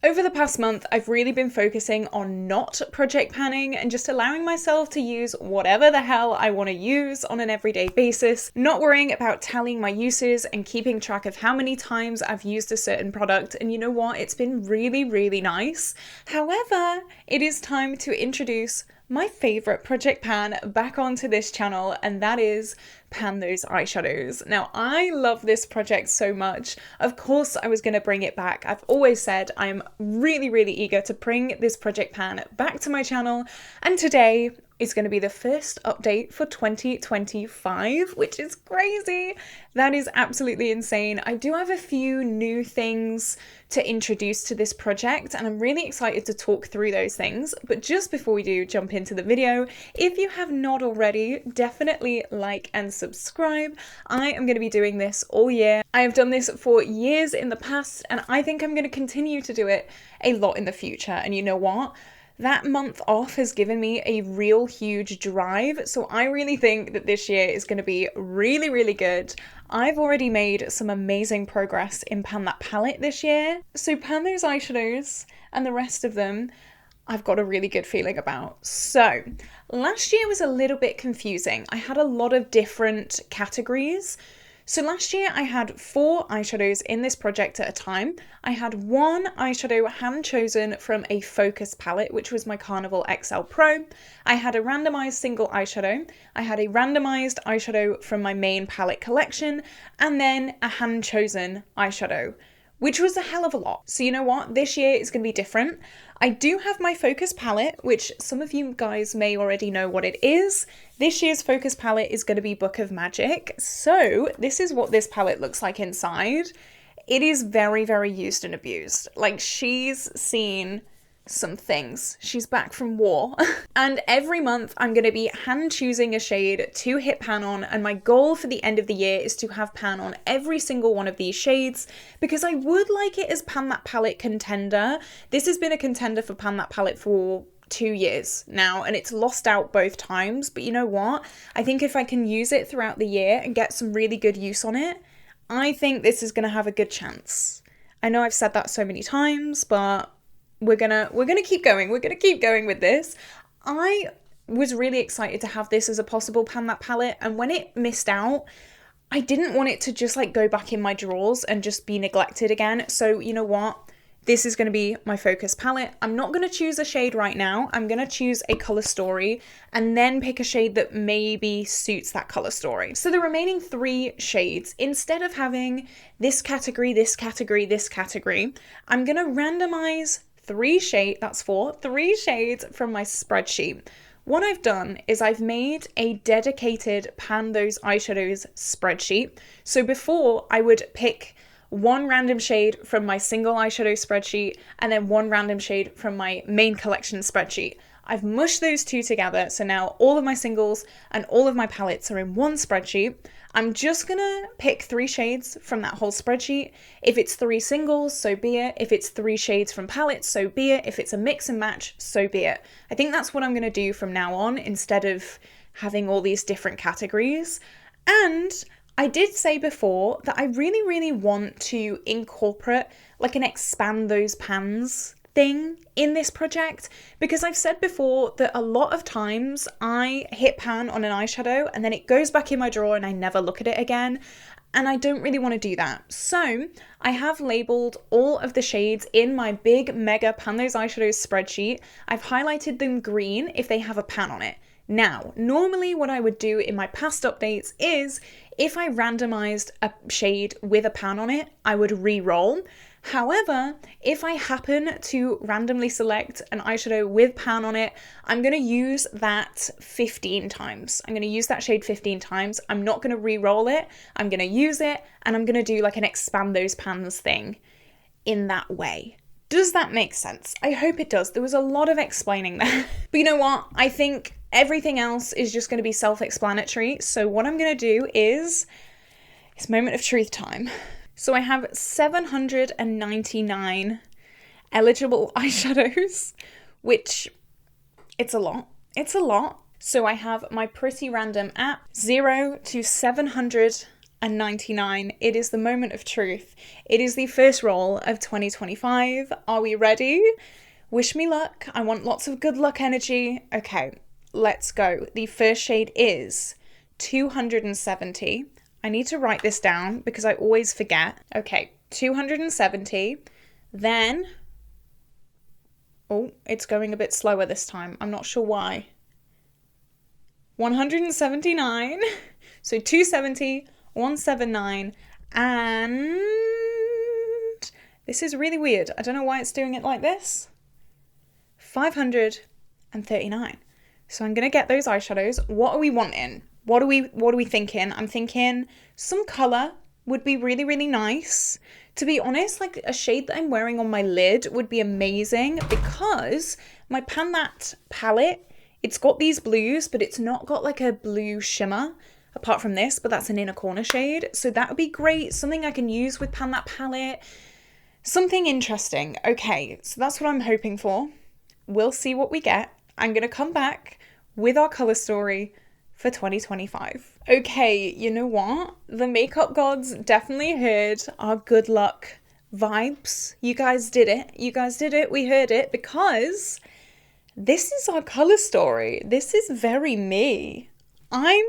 Over the past month, I've really been focusing on not project panning and just allowing myself to use whatever the hell I want to use on an everyday basis, not worrying about tallying my uses and keeping track of how many times I've used a certain product. And you know what? It's been really, really nice. However, it is time to introduce my favorite project pan back onto this channel, and that is Pan Those Eyeshadows. Now, I love this project so much. Of course, I was going to bring it back. I've always said I'm really, really eager to bring this project pan back to my channel, and today is going to be the first update for 2025, which is crazy. That is absolutely insane. I do have a few new things to introduce to this project, and I'm really excited to talk through those things. But just before we do jump into the video, if you have not already, definitely like and subscribe. I am going to be doing this all year. I have done this for years in the past, and I think I'm going to continue to do it a lot in the future. And you know what? That month off has given me a real huge drive, so I really think that this year is going to be really, really good. I've already made some amazing progress in Pan That palette this year, so Pan Those Eyeshadows and the rest of them I've got a really good feeling about. So, last year was a little bit confusing. I had a lot of different categories. So last year I had 4 eyeshadows in this project at a time. I had 1 eyeshadow hand chosen from a focus palette, which was my Carnival XL Pro. I had a randomized single eyeshadow. I had a randomized eyeshadow from my main palette collection, and then a hand chosen eyeshadow, which was a hell of a lot. So you know what? This year is going to be different. I do have my focus palette, which some of you guys may already know what it is. This year's focus palette is going to be Book of Magic. So this is what this palette looks like inside. It is very, very used and abused. Like, she's seen some things. She's back from war. And every month I'm going to be hand choosing a shade to hit pan on, and my goal for the end of the year is to have pan on every single one of these shades, because I would like it as Pan That palette contender. This has been a contender for Pan That palette for 2 years now, and it's lost out both times. But you know what? I think if I can use it throughout the year and get some really good use on it, I think this is going to have a good chance. I know I've said that so many times, but we're gonna keep going. We're gonna keep going with this. I was really excited to have this as a possible Pan That palette, and when it missed out, I didn't want it to just like go back in my drawers and just be neglected again. So you know what? This is going to be my focus palette. I'm not going to choose a shade right now. I'm going to choose a color story and then pick a shade that maybe suits that color story. So the remaining 3 shades, instead of having this category, this category, this category, I'm going to randomize 3 shades from my spreadsheet. What I've done is I've made a dedicated Pan Those Eyeshadows spreadsheet. So before, I would pick 1 random shade from my single eyeshadow spreadsheet and then 1 random shade from my main collection spreadsheet. I've mushed those 2 together, so now all of my singles and all of my palettes are in one spreadsheet. I'm just gonna pick 3 shades from that whole spreadsheet. If it's 3 singles, so be it. If it's 3 shades from palettes, so be it. If it's a mix and match, so be it. I think that's what I'm gonna do from now on, instead of having all these different categories. And I did say before that I really, really want to incorporate like an expand those pans thing in this project, because I've said before that a lot of times I hit pan on an eyeshadow and then it goes back in my drawer and I never look at it again, and I don't really want to do that. So I have labeled all of the shades in my big mega Pan Those Eyeshadows spreadsheet. I've highlighted them green if they have a pan on it. Now, normally what I would do in my past updates is if I randomized a shade with a pan on it, I would re-roll. However, if I happen to randomly select an eyeshadow with pan on it, I'm going to use that 15 times. I'm going to use that shade 15 times. I'm not going to re-roll it. I'm going to use it, and I'm going to do like an expand those pans thing in that way. Does that make sense? I hope it does. There was a lot of explaining there. But you know what? I think everything else is just going to be self-explanatory. So what I'm going to do is, it's moment of truth time. So I have 799 eligible eyeshadows, which it's a lot. It's a lot. So I have my pretty random app, 0 to 700 It is the moment of truth. It is the first roll of 2025. Are we ready? Wish me luck. I want lots of good luck energy. Okay, let's go. The first shade is 270. I need to write this down because I always forget. Okay, 270. Then, oh, it's going a bit slower this time. I'm not sure why. 179. So 270, 179, and this is really weird. I don't know why it's doing it like this. 539. So I'm gonna get those eyeshadows. What are we wanting? What are we thinking? I'm thinking some color would be really, really nice. To be honest, like a shade that I'm wearing on my lid would be amazing because my Pan That palette, it's got these blues, but it's not got like a blue shimmer apart from this, but that's an inner corner shade. So that would be great. Something I can use with Pan That palette. Something interesting. Okay, so that's what I'm hoping for. We'll see what we get. I'm going to come back with our color story for 2025. Okay, you know what? The makeup gods definitely heard our good luck vibes. You guys did it. You guys did it. We heard it because this is our color story. This is very me. I'm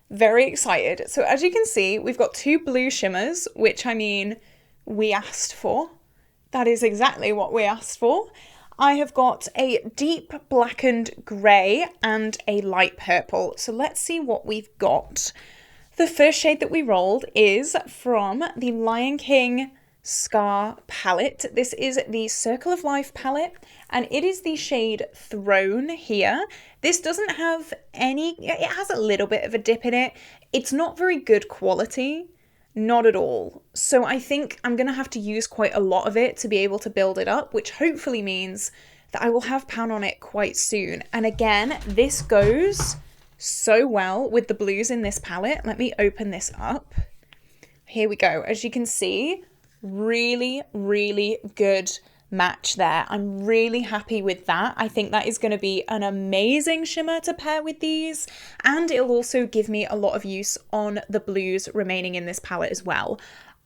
very excited. So as you can see, we've got two blue shimmers, which I mean, we asked for. That is exactly what we asked for. I have got a deep blackened grey and a light purple. So let's see what we've got. The first shade that we rolled is from the Lion King Scar palette. This is the Circle of Life palette, and it is the shade Throne here. This doesn't have any, it has a little bit of a dip in it. It's not very good quality. Not at all. So I think I'm going to have to use quite a lot of it to be able to build it up, which hopefully means that I will have pan on it quite soon. And again, this goes so well with the blues in this palette. Let me open this up. Here we go. As you can see, really, really good match there. I'm really happy with that. I think that is going to be an amazing shimmer to pair with these, and it'll also give me a lot of use on the blues remaining in this palette as well.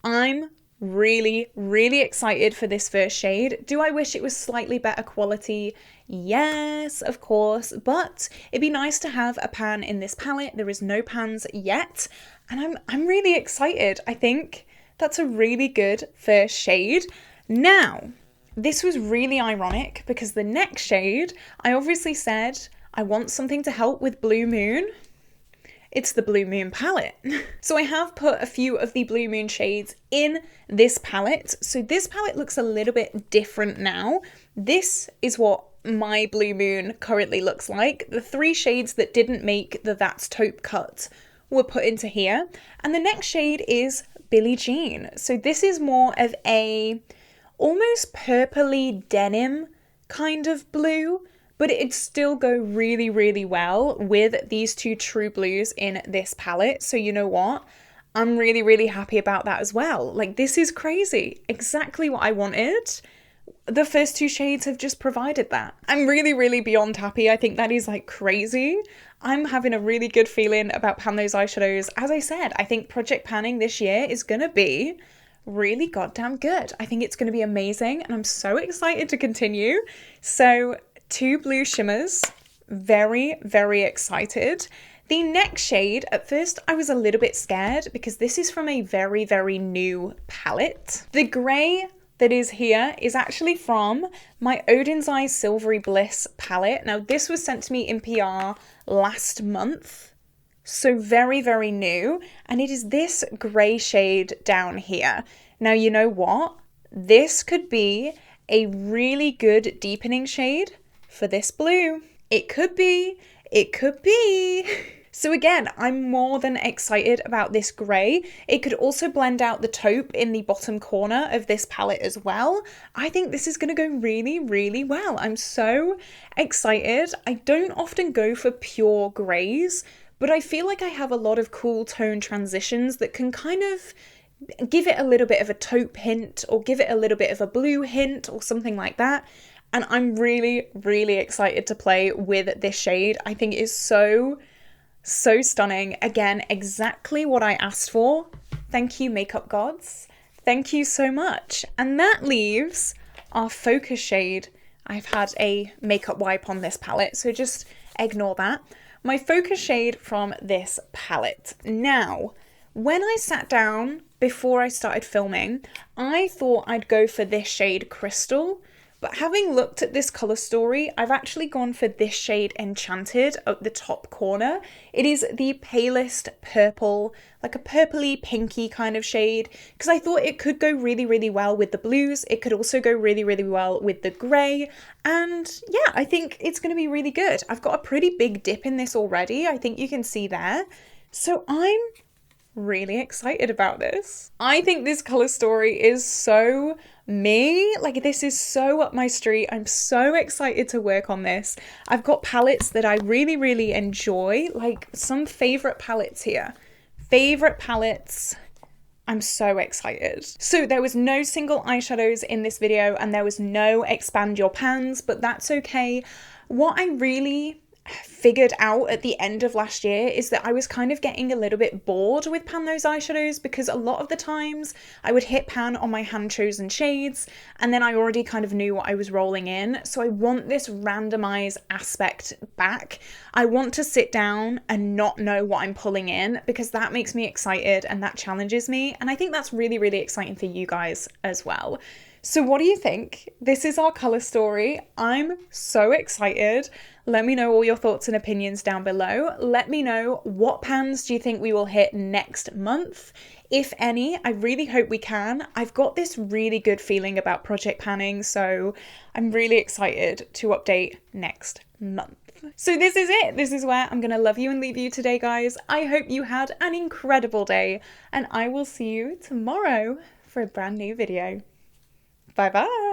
I'm really, really excited for this first shade. Do I wish it was slightly better quality? Yes, of course, but it'd be nice to have a pan in this palette. There is no pans yet, and I'm really excited. I think that's a really good first shade. Now, this was really ironic because the next shade, I obviously said I want something to help with Blue Moon. It's the Blue Moon palette. So I have put a few of the Blue Moon shades in this palette. So this palette looks a little bit different now. This is what my Blue Moon currently looks like. The three shades that didn't make the That's Taupe cut were put into here. And the next shade is Billie Jean. So this is more of a almost purpley denim kind of blue, but it'd still go really, really well with these two true blues in this palette. So you know what? I'm really, really happy about that as well. Like, this is crazy. Exactly what I wanted. The first two shades have just provided that. I'm really, really beyond happy. I think that is like crazy. I'm having a really good feeling about Pan Those Eyeshadows. As I said, I think project panning this year is gonna be really goddamn good. I think it's going to be amazing, and I'm so excited to continue. So two blue shimmers, very, very excited. The next shade, at first I was a little bit scared because this is from a very, very new palette. The grey that is here is actually from my Odin's Eye Silvery Bliss palette. Now this was sent to me in PR last month. So very, very new, and it is this grey shade down here. Now, you know what? This could be a really good deepening shade for this blue. It could be. So again, I'm more than excited about this grey. It could also blend out the taupe in the bottom corner of this palette as well. I think this is going to go really, really well. I'm so excited. I don't often go for pure greys, but I feel like I have a lot of cool tone transitions that can kind of give it a little bit of a taupe hint or give it a little bit of a blue hint or something like that. And I'm really, really excited to play with this shade. I think it is so stunning. Again, exactly what I asked for. Thank you, makeup gods. Thank you so much. And that leaves our focus shade. I've had a makeup wipe on this palette, so just ignore that. My focus shade from this palette. Now, when I sat down before I started filming, I thought I'd go for this shade Crystal, but having looked at this colour story, I've actually gone for this shade Enchanted at the top corner. It is the palest purple, like a purpley pinky kind of shade, because I thought it could go really, really well with the blues. It could also go really, really well with the grey. And yeah, I think it's going to be really good. I've got a pretty big dip in this already. I think you can see there. So I'm really excited about this. I think this colour story is so me. Like, this is so up my street. I'm so excited to work on this. I've got palettes that I really, really enjoy, like some favourite palettes here. Favourite palettes. I'm so excited. So there was no single eyeshadows in this video and there was no expand your pans, but that's okay. What I really figured out at the end of last year is that I was kind of getting a little bit bored with Pan Those Eyeshadows, because a lot of the times I would hit pan on my hand chosen shades and then I already kind of knew what I was rolling in. So I want this randomize aspect back. I want to sit down and not know what I'm pulling in, because that makes me excited and that challenges me. And I think that's really, really exciting for you guys as well. So what do you think? This is our colour story. I'm so excited. Let me know all your thoughts and opinions down below. Let me know, what pans do you think we will hit next month? If any, I really hope we can. I've got this really good feeling about project panning, so I'm really excited to update next month. So this is it. This is where I'm going to love you and leave you today, guys. I hope you had an incredible day, and I will see you tomorrow for a brand new video. Bye bye.